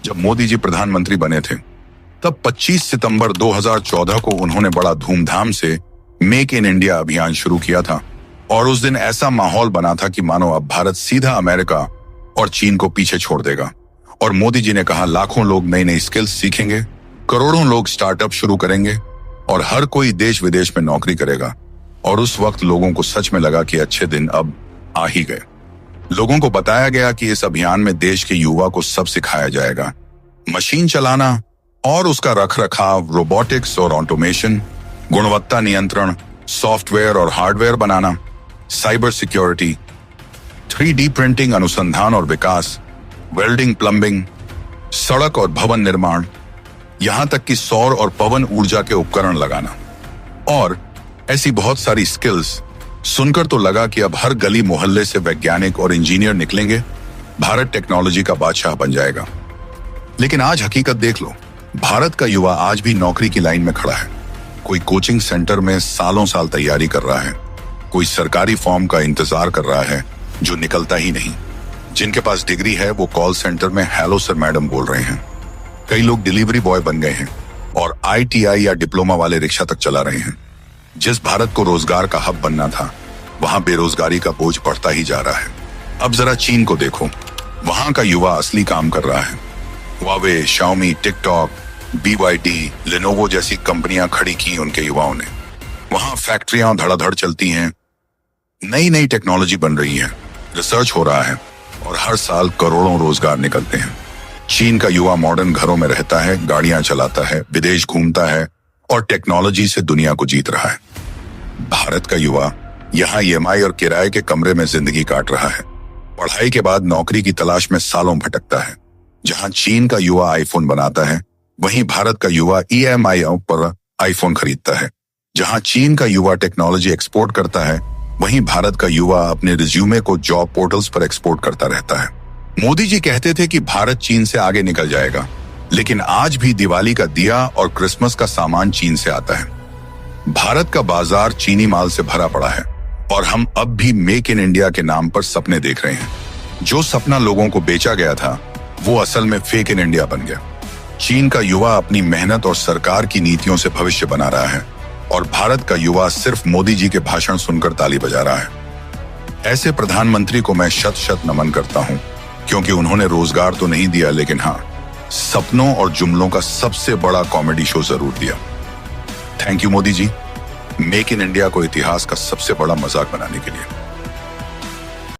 जब मोदी जी प्रधानमंत्री बने थे तब 25 सितंबर 2014 को उन्होंने बड़ा धूमधाम से मेक इन इंडिया अभियान शुरू किया था और उस दिन ऐसा माहौल बना था कि मानो अब भारत सीधा अमेरिका और चीन को पीछे छोड़ देगा। और मोदी जी ने कहा लाखों लोग नई नई स्किल्स सीखेंगे, करोड़ों लोग स्टार्टअप शुरू करेंगे और हर कोई देश विदेश में नौकरी करेगा। और उस वक्त लोगों को सच में लगा कि अच्छे दिन अब आ ही गए। लोगों को बताया गया कि इस अभियान में देश के युवा को सब सिखाया जाएगा, मशीन चलाना और उसका रखरखाव, रोबोटिक्स और ऑटोमेशन, गुणवत्ता नियंत्रण, सॉफ्टवेयर और हार्डवेयर बनाना, साइबर सिक्योरिटी, 3D प्रिंटिंग, अनुसंधान और विकास, वेल्डिंग, प्लम्बिंग, सड़क और भवन निर्माण, यहां तक कि सौर और पवन ऊर्जा के उपकरण लगाना और ऐसी बहुत सारी स्किल्स। सुनकर तो लगा कि अब हर गली मोहल्ले से वैज्ञानिक और इंजीनियर निकलेंगे, भारत टेक्नोलॉजी का बादशाह बन जाएगा। लेकिन आज हकीकत देख लो, भारत का युवा आज भी नौकरी की लाइन में खड़ा है। कोई कोचिंग सेंटर में सालों साल तैयारी कर रहा है, कोई सरकारी फॉर्म का इंतजार कर रहा है जो निकलता ही नहीं। जिनके पास डिग्री है वो कॉल सेंटर में हेलो सर मैडम बोल रहे हैं। कई लोग डिलीवरी बॉय बन गए हैं और ITI या डिप्लोमा वाले रिक्शा तक चला रहे हैं। जिस भारत को रोजगार का हब बनना था, वहां बेरोजगारी का बोझ बढ़ता ही जा रहा है। अब जरा चीन को देखो, वहां का युवा असली काम कर रहा है। Huawei, Xiaomi, TikTok, BYD, Lenovo जैसी कंपनियां खड़ी की उनके युवाओं ने। वहां फैक्ट्रियां धड़ाधड़ चलती हैं, नई नई टेक्नोलॉजी बन रही है, रिसर्च हो रहा है और हर साल करोड़ों रोजगार निकलते हैं। चीन का युवा मॉडर्न घरों में रहता है, गाड़ियां चलाता है, विदेश घूमता है और टेक्नोलॉजी से दुनिया को जीत रहा है। भारत का युवा यहाँ EMI और किराए के कमरे में जिंदगी काट रहा है। पढ़ाई के बाद नौकरी की तलाश में सालों भटकता है। जहां चीन का युवा आईफोन बनाता है, वहीं भारत का युवा EMI पर आईफोन खरीदता है। जहां चीन का युवा टेक्नोलॉजी एक्सपोर्ट करता है, वहीं भारत का युवा अपने रिज्यूमे को जॉब पोर्टल्स पर एक्सपोर्ट करता रहता है। मोदी जी कहते थे कि भारत चीन से आगे निकल जाएगा, लेकिन आज भी दिवाली का दिया और क्रिसमस का सामान चीन से आता है। भारत का बाजार चीनी माल से भरा पड़ा है और हम अब भी मेक इन इंडिया के नाम पर सपने देख रहे हैं। जो सपना लोगों को बेचा गया था, वो असल में फेक इन इंडिया बन गया। चीन का युवा अपनी मेहनत और सरकार की नीतियों से भविष्य बना रहा है और भारत का युवा सिर्फ मोदी जी के भाषण सुनकर ताली बजा रहा है। ऐसे प्रधानमंत्री को मैं शत शत नमन करता हूं, क्योंकि उन्होंने रोजगार तो नहीं दिया, लेकिन हाँ, सपनों और जुमलों का सबसे बड़ा कॉमेडी शो जरूर दिया। Thank you Modi ji, make in India को इतिहास का सबसे बड़ा मजाक बनाने के लिए।